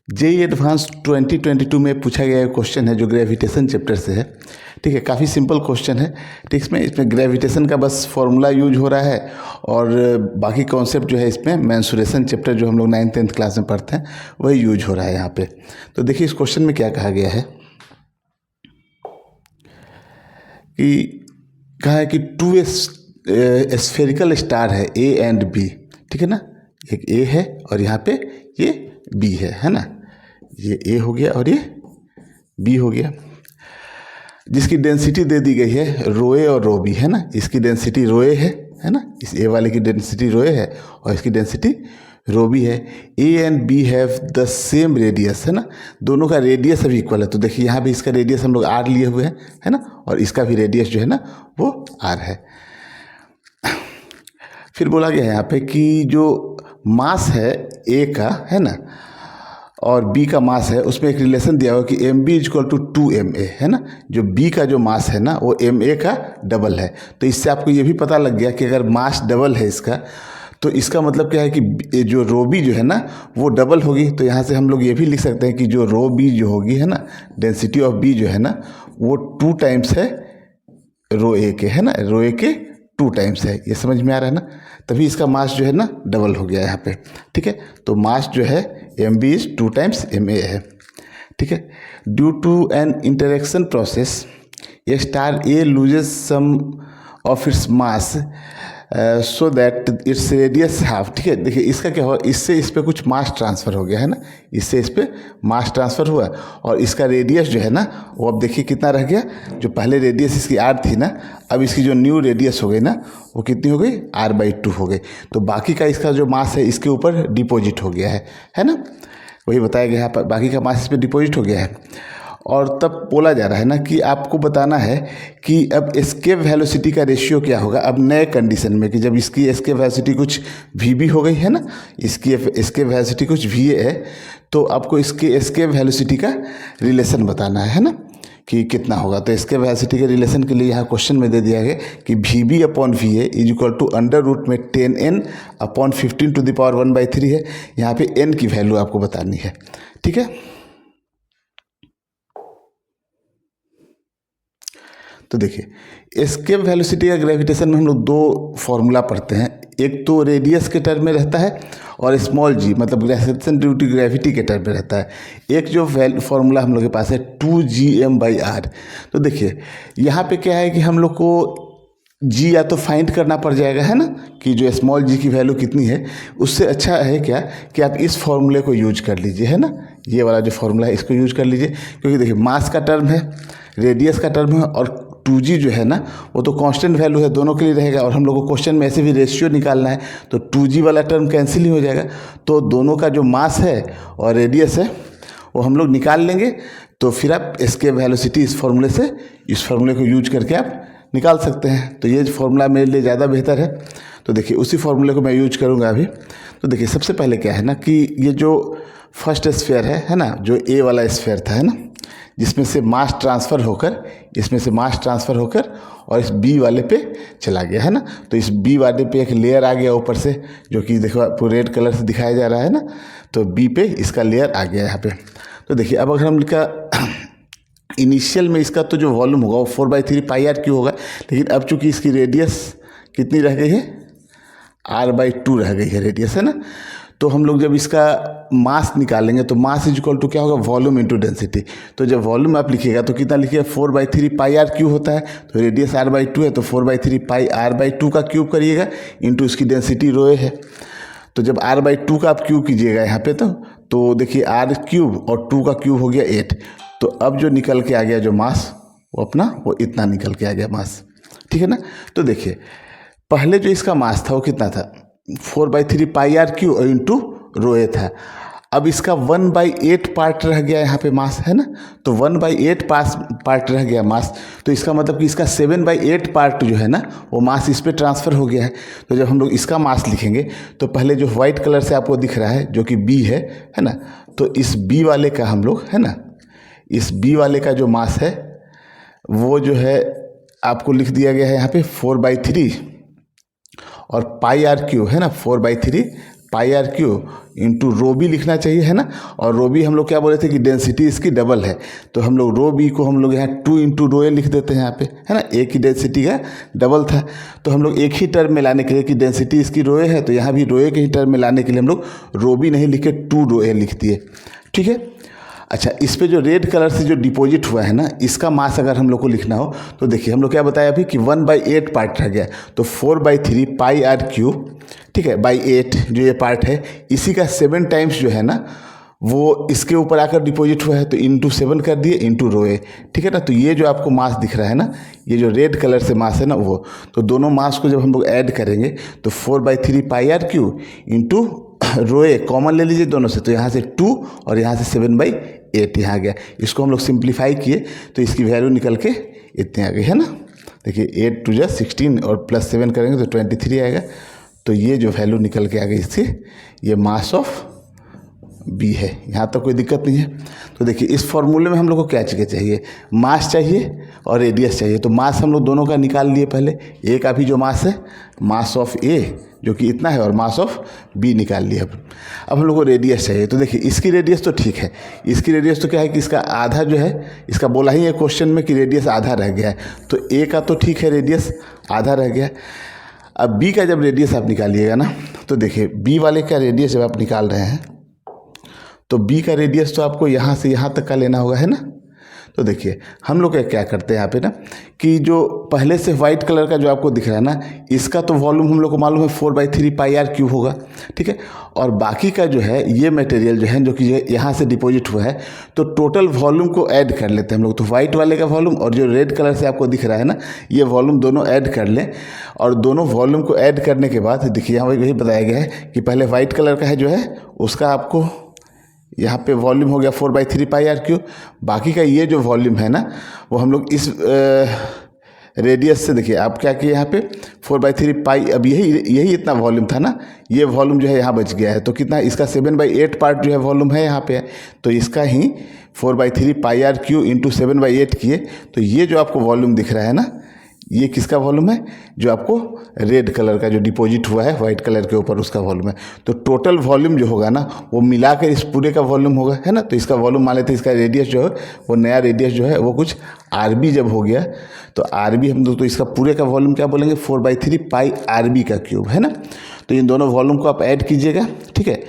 JEE advance 2022 में पूछा गया क्वेश्चन है जो ग्रेविटेशन चैप्टर से है। ठीक है, काफ़ी सिंपल क्वेश्चन है। ठीक, इसमें ग्रेविटेशन का बस फॉर्मूला यूज हो रहा है और बाकी कॉन्सेप्ट जो है इसमें मेंसुरेशन चैप्टर जो हम लोग 9th-10th क्लास में पढ़ते हैं वही यूज हो रहा है यहाँ पे। तो देखिए इस क्वेश्चन में क्या कहा गया है कि कहा है कि टू स्फेरिकल स्टार है ए एंड बी। ठीक है ना, एक ए है और यहाँ पे ये बी है ना। ये ए हो गया और ये बी हो गया, जिसकी डेंसिटी दे दी गई है रो ए और रो बी है ना। इसकी डेंसिटी रो ए है ना, इस ए वाले की डेंसिटी रो ए है और इसकी डेंसिटी रो बी है। A and B have the same radius है ना, दोनों का रेडियस अभी इक्वल है। तो देखिए यहाँ भी इसका रेडियस हम लोग आर लिए हुए हैं है ना, और इसका भी रेडियस जो है ना वो आर है। फिर बोला गया है यहाँ पे कि जो मास है ए का है ना और बी का मास है, उसमें एक रिलेशन दिया हुआ कि M B equal to 2ma है ना। जो बी का जो मास है ना वो एम ए का डबल है। तो इससे आपको ये भी पता लग गया कि अगर मास डबल है इसका तो इसका मतलब क्या है कि जो रो बी जो है ना वो डबल होगी। तो यहाँ से हम लोग ये भी लिख सकते हैं कि जो रो बी जो होगी है ना, डेंसिटी ऑफ बी जो है ना वो 2 टाइम्स है रो ए के है ना, रो ए के 2 टाइम्स है। ये समझ में आ रहा है ना, तभी इसका मास जो है ना डबल हो गया यहाँ पे। ठीक है, तो मास जो है M B is 2 times M A है। ठीक है, due to an interaction process a star A loses some of its mass so that its radius half. ठीक है, देखिए इसका क्या हुआ, इससे इस पर कुछ मास ट्रांसफ़र हो गया है ना, इससे इस पर मास ट्रांसफ़र हुआ और इसका रेडियस जो है ना वो अब देखिए कितना रह गया। जो पहले रेडियस इसकी आर थी ना, अब इसकी जो न्यू रेडियस हो गई ना वो कितनी हो गई, r/2 हो गई। तो बाकी का इसका जो मास है इसके ऊपर डिपॉजिट हो गया है ना, वही बताया गया है, बाकी का मास इस पर डिपॉजिट हो गया है। और तब बोला जा रहा है ना कि आपको बताना है कि अब एस्केप वेलोसिटी का रेशियो क्या होगा अब नए कंडीशन में, कि जब इसकी एस्केप वेलोसिटी कुछ v हो गई है ना, इसकी एस्केप वेलोसिटी कुछ va है, तो आपको इसके एस्केप वेलोसिटी का रिलेशन बताना है ना कि कितना होगा। तो एस्केप वेलोसिटी के रिलेशन के लिए यहाँ क्वेश्चन में दे दिया गया कि vb/va is equal to under root में 10n/15⁻⁴ है। यहाँ पे n की वैल्यू आपको बतानी है। ठीक है, तो देखिए एस्केप वेलोसिटी का ग्रेविटेशन में हम लोग 2 फॉर्मूला पढ़ते हैं। एक तो रेडियस के टर्म में रहता है और स्मॉल g मतलब ग्रेविटेशन ड्यू टू ग्रेविटी के टर्म में रहता है। एक जो फॉर्मूला हम लोग के पास है 2gm/r। तो देखिए यहाँ पे क्या है कि हम लोग को g या तो फाइंड करना पड़ जाएगा है ना, कि जो स्मॉल g की वैल्यू कितनी है। उससे अच्छा है क्या कि आप इस फॉर्मूले को यूज कर लीजिए है ना, ये वाला जो फॉर्मूला है इसको यूज कर लीजिए, क्योंकि देखिए मास का टर्म है, रेडियस का टर्म है और 2g जो है ना वो तो कांस्टेंट वैल्यू है, दोनों के लिए रहेगा। और हम लोग को क्वेश्चन में ऐसे भी रेशियो निकालना है तो 2g वाला टर्म कैंसिल ही हो जाएगा। तो दोनों का जो मास है और रेडियस है वो हम लोग निकाल लेंगे। तो फिर आप एस्केप वेलोसिटी इस फॉर्मूले से, इस फॉर्मूले को यूज करके आप निकाल सकते हैं। तो ये फॉर्मूला मेरे लिए ज़्यादा बेहतर है। तो देखिए उसी फॉर्मूले को मैं यूज करूँगा अभी। तो देखिए सबसे पहले क्या है ना कि ये जो फर्स्ट स्फीयर है ना, जो ए वाला स्फीयर था है ना, जिसमें से मास ट्रांसफ़र होकर, इसमें से मास ट्रांसफ़र होकर और इस बी वाले पे चला गया है ना। तो इस बी वाले पे एक लेयर आ गया ऊपर से, जो कि देखो आपको रेड कलर से दिखाया जा रहा है ना। तो बी पे इसका लेयर आ गया यहाँ पे। तो देखिए अब अगर हम इसका इनिशियल में इसका तो जो वॉल्यूम होगा वो 4/3πr³ होगा, लेकिन अब चूंकि इसकी रेडियस कितनी रह गई है, r/2 रह गई है रेडियस है ना। तो हम लोग जब इसका मास निकालेंगे तो मास इज इक्वल टू क्या होगा, वॉल्यूम इंटू डेंसिटी। तो जब वॉल्यूम आप लिखिएगा तो कितना लिखिएगा, 4/3πr³ होता है। तो रेडियस r/2 है तो 4/3πr/2 का क्यूब करिएगा इंटू इसकी डेंसिटी रो ए है। तो जब r/2 का आप क्यूब कीजिएगा यहाँ पे तो देखिए r³ और 2 का क्यूब हो गया 8। तो अब जो निकल के आ गया जो मास वो अपना वो इतना निकल के आ गया मास। ठीक है ना। तो देखिए पहले जो इसका मास था वो कितना था, 4/3πr³ और इंटू रो ए था। अब इसका 1/8 पार्ट रह गया यहाँ पे मास है ना। तो 1/8 पार्ट रह गया मास, तो इसका मतलब कि इसका 7/8 पार्ट जो है ना वो मास इस पर ट्रांसफ़र हो गया है। तो जब हम लोग इसका मास लिखेंगे तो पहले जो वाइट कलर से आपको दिख रहा है जो कि बी है ना, तो इस बी वाले का हम लोग है ना, इस बी वाले का जो मास है वो जो है आपको लिख दिया गया है यहाँ पे 4/3 और πr³ है ना, 4/3 pi r cube into rho B लिखना चाहिए, है ना। और रो बी हम लोग क्या बोले थे कि डेंसिटी इसकी डबल है, तो हम लोग रो बी को हम लोग यहाँ 2 इंटू रो ए लिख देते हैं यहाँ पे, है ना। ए की डेंसिटी का डबल था, तो हम लोग एक ही टर्म में लाने के लिए कि डेंसिटी इसकी रो ए है, तो यहाँ भी रो ए के ही टर्म में लाने के लिए हम लोग रो बी नहीं लिखे 2 रो ए लिख दिए, ठीक है। अच्छा, इस पे जो रेड कलर से जो डिपॉजिट हुआ है ना, इसका मास अगर हम लोग को लिखना हो तो देखिए हम लोग क्या बताया अभी कि 1/8 पार्ट रह गया, तो 4/3 पाई आर क्यूब, ठीक है, बाई 8 जो ये पार्ट है, इसी का 7 टाइम्स जो है ना वो इसके ऊपर आकर डिपॉजिट हुआ है, तो इंटू 7 कर दिए इंटू रो ए, ठीक है ना। तो ये जो आपको मास दिख रहा है ना, ये जो रेड कलर से मास है ना वो, तो दोनों मास को जब हम लोग ऐड करेंगे तो 4/3 pi r cube into rho A common ले लीजिए दोनों से, तो यहाँ से 2 और यहाँ से 7/8 यहाँ आ गया। इसको हम लोग सिंप्लीफाई किए तो इसकी वैल्यू निकल के इतने आ गई, है ना। देखिए 8 2 16 और प्लस 7 करेंगे तो 23 आएगा, तो ये जो वैल्यू निकल के आ गई इससे, ये मास ऑफ बी है। यहाँ तक कोई दिक्कत नहीं है। तो देखिए इस फॉर्मूले में हम लोग को क्या चाहिए, मास चाहिए और रेडियस चाहिए। तो मास हम लोग दोनों का निकाल लिए पहले, ए का भी जो मास है मास ऑफ ए जो कि इतना है और मास ऑफ बी निकाल लिया। अब हम लोग को रेडियस चाहिए, तो देखिए इसकी रेडियस तो ठीक है, इसकी रेडियस तो क्या है कि इसका आधा जो है, इसका बोला ही है क्वेश्चन में कि रेडियस आधा रह गया है, तो ए का तो ठीक है रेडियस आधा रह गया। अब बी का जब रेडियस आप निकालिएगा ना, तो देखिए बी वाले का रेडियस जब आप निकाल रहे हैं तो बी का रेडियस तो आपको यहाँ से यहाँ तक का लेना होगा, है ना। तो देखिए हम लोग क्या करते हैं यहाँ पे ना कि जो पहले से वाइट कलर का जो आपको दिख रहा है ना, इसका तो वॉल्यूम हम लोग को मालूम है 4/3 पाई आर क्यूब होगा, ठीक है। और बाकी का जो है ये मटेरियल जो है जो कि यहाँ से डिपॉजिट हुआ है, तो टोटल वॉल्यूम को ऐड कर लेते हैं हम लोग। तो वाइट वाले का वॉल्यूम और जो रेड कलर से आपको दिख रहा है ना, ये वॉल्यूम दोनों ऐड कर लें, और दोनों वॉल्यूम को ऐड करने के बाद देखिए यहाँ वही बताया गया है कि पहले वाइट कलर का है जो है उसका आपको यहाँ पे वॉल्यूम हो गया 4/3 पाई आर क्यूब, बाकी का ये जो वॉल्यूम है ना वो हम लोग इस रेडियस से देखिए आप क्या किए यहाँ पे 4/3 पाई, अब यही इतना वॉल्यूम था ना, ये वॉल्यूम जो है यहाँ बच गया है, तो कितना इसका 7/8 पार्ट जो है वॉल्यूम है यहाँ पे है, तो इसका ही 4/3 पाई आर क्यूब इंटू 7/8 किए, तो ये जो आपको वॉल्यूम दिख रहा है ना, ये किसका वॉल्यूम है, जो आपको रेड कलर का जो डिपॉजिट हुआ है वाइट कलर के ऊपर उसका वॉल्यूम है। तो टोटल वॉल्यूम जो होगा ना वो मिलाकर इस पूरे का वॉल्यूम होगा, है ना। तो इसका वॉल्यूम मान लेते हैं, इसका रेडियस जो है वो नया रेडियस जो है वो कुछ आरबी जब हो गया, तो आरबी हम लोग तो इसका पूरे का वॉल्यूम क्या बोलेंगे 4/3 पाई आरबी का क्यूब, है ना। तो इन दोनों वॉल्यूम को आप ऐड कीजिएगा, ठीक है।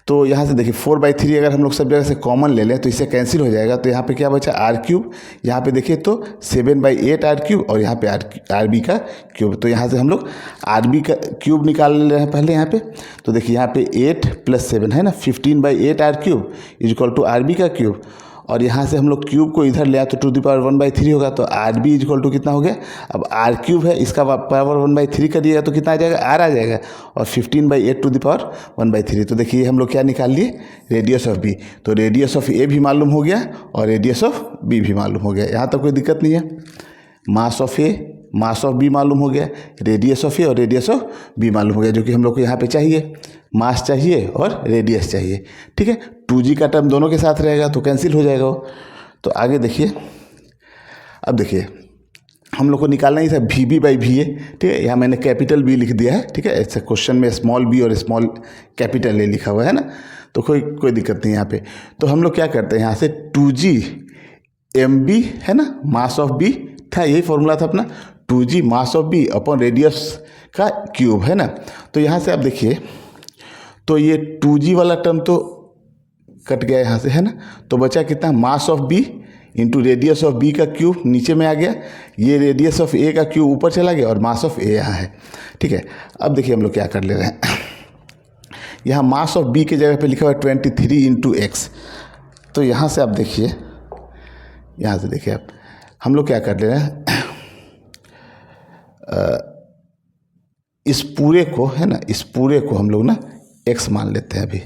तो यहाँ से देखिए 4/3 अगर हम लोग सब जगह से कॉमन ले लें तो इससे कैंसिल हो जाएगा, तो यहाँ पे क्या बचा आर क्यूब, यहाँ पे देखिए तो 7/8 आर क्यूब और यहाँ पे आर बी का क्यूब, तो यहाँ से हम लोग आर बी का क्यूब निकाल रहे हैं पहले यहाँ पे। तो देखिए यहाँ पे 8 + 7 है ना, 15/8 R cube equal to R B का क्यूब, और यहाँ से हम लोग क्यूब को इधर ले आए तो 2⁻⁴ होगा, तो आर बी इक्वल टू कितना हो गया, अब आर क्यूब है इसका पावर 1/3 करिएगा तो कितना आ जाएगा, आर आ जाएगा, और 15/8 1/3। तो देखिए हम लोग क्या निकाल लिए, रेडियस ऑफ बी। तो रेडियस ऑफ ए भी मालूम हो गया और रेडियस ऑफ बी भी मालूम हो गया, यहाँ तक कोई दिक्कत नहीं है। Mass of A mass of B मालूम हो गया, रेडियस ऑफ ए और रेडियस ऑफ बी मालूम हो गया, जो कि हम लोग को यहाँ पे चाहिए, मास चाहिए और रेडियस चाहिए, ठीक है। 2g का टर्म दोनों के साथ रहेगा तो कैंसिल हो जाएगा वो। तो आगे देखिए, अब देखिए हम लोग को निकालना ही था VB/VA, ठीक है। यहाँ मैंने कैपिटल बी लिख दिया है, ठीक है। ऐसे क्वेश्चन में स्मॉल बी और स्मॉल कैपिटल ए लिखा हुआ है ना, तो कोई दिक्कत नहीं यहाँ पे। तो हम लोग क्या करते हैं, यहाँ से 2g mb है ना, मास ऑफ बी था, यही फॉर्मूला था अपना, 2g mass of B upon radius का क्यूब, है ना। तो यहाँ से आप देखिए तो ये 2g वाला टर्म तो कट गया यहाँ से, है ना। तो बचा कितना, mass of B into radius of B का क्यूब नीचे में आ गया, ये रेडियस ऑफ ए का क्यूब ऊपर चला गया और मास ऑफ ए यहाँ है, ठीक है। अब देखिए हम लोग क्या कर ले रहे हैं, यहाँ मास ऑफ बी के जगह पे लिखा हुआ है 23 × x। तो यहाँ से आप देखिए, यहाँ से देखिए आप हम लोग क्या कर ले रहे हैं, इस पूरे को है ना, इस पूरे को हम लोग ना x मान लेते हैं अभी,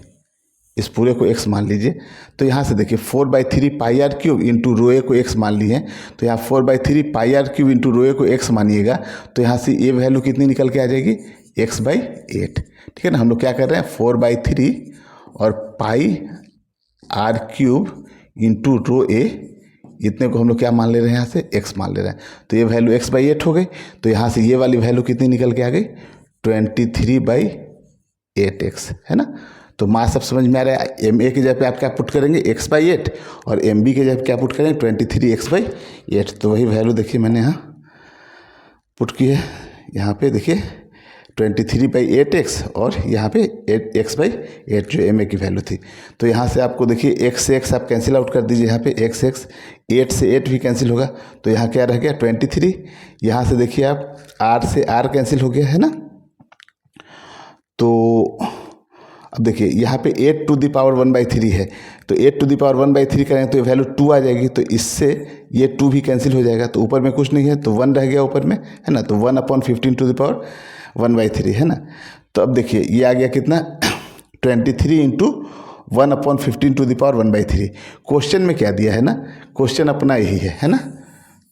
इस पूरे को x मान लीजिए। तो यहाँ से देखिए 4/3 pi r cube into rho ए को x मान लिए हैं, तो यहाँ 4/3 pi r cube into rho ए को x मानिएगा, तो यहाँ से ये वैल्यू कितनी निकल के आ जाएगी, x/8, ठीक है ना। हम लोग क्या कर रहे हैं 4/3 और पाई आर क्यूब इंटू रो ए, इतने को हम लोग क्या मान ले रहे हैं, यहाँ से x मान ले रहे हैं, तो ये वैल्यू x/8 हो गई। तो यहाँ से ये वाली वैल्यू कितनी निकल के आ गई, 23/8 8x, है ना। तो मास अब समझ में आ रहा है। एम ए की जगह पे आप क्या पुट करेंगे, x/8, और एम बी की जगह पे क्या पुट करेंगे, 23x/8। तो वही वैल्यू देखिए मैंने यहाँ पुट की है। यहाँ पे देखिए 23/8x और यहाँ पे 8x/8 जो एम ए की वैल्यू थी। तो यहाँ से आपको देखिए x से x आप कैंसिल आउट कर दीजिए। यहाँ पे x 8 से 8 भी कैंसिल होगा, तो यहाँ क्या रह गया 23। यहाँ से देखिए आप r से r कैंसिल हो गया, है ना। तो अब देखिए यहाँ पे 8 टू द पावर 1/3 है, तो 8 टू द पावर 1/3 करेंगे तो ये वैल्यू 2 आ जाएगी। तो इससे ये 2 भी कैंसिल हो जाएगा, तो ऊपर में कुछ नहीं है तो 1 रह गया ऊपर में, है ना। तो 1/15 टू द पावर 1/3, है ना। तो अब देखिए ये आ गया कितना 23 into 1/15 to the power 1/3। Question में क्या दिया है ना, क्वेश्चन अपना यही है ना।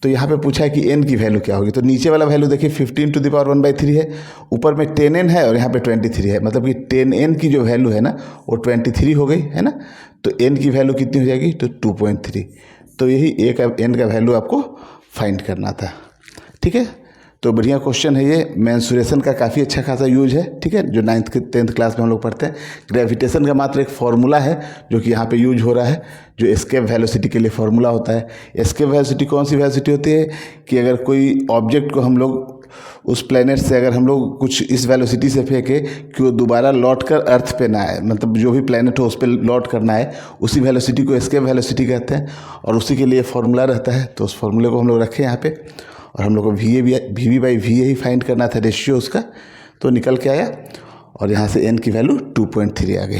तो यहाँ पे पूछा है कि n की वैल्यू क्या होगी। तो नीचे वाला वैल्यू देखिए 15 टू द पावर 1/3 है, ऊपर में 10n है और यहाँ पे 23 है, मतलब कि 10n की जो वैल्यू है ना वो 23 हो गई, है ना। तो n की वैल्यू कितनी हो जाएगी, तो 2.3। तो यही एक n का वैल्यू आपको फाइंड करना था, ठीक है। तो बढ़िया क्वेश्चन है ये। मेंसुरेशन का काफ़ी अच्छा खासा यूज है, ठीक है, जो 9th 10th क्लास में हम लोग पढ़ते हैं। ग्रेविटेशन का मात्र एक फार्मूला है जो कि यहाँ पे यूज हो रहा है, जो एस्केप वेलोसिटी के लिए फार्मूला होता है। एस्केप वेलोसिटी कौन सी वेलोसिटी होती है कि अगर कोई ऑब्जेक्ट को हम लोग उस प्लेनेट से अगर हम लोग कुछ इस वेलोसिटी से फेंके कि वो दोबारा लौट कर अर्थ पे ना आए, मतलब जो भी प्लेनेट हो उस पर लौट करना है, उसी वेलोसिटी को एस्केप वेलोसिटी कहते हैं। और उसी के लिए फार्मूला रहता है, तो उस फार्मूले को हम लोग रखें यहाँ पे। और हम लोग को VV/VA ही फाइंड करना था, रेशियो उसका। तो निकल के आया और यहाँ से n की वैल्यू 2.3 आ गई।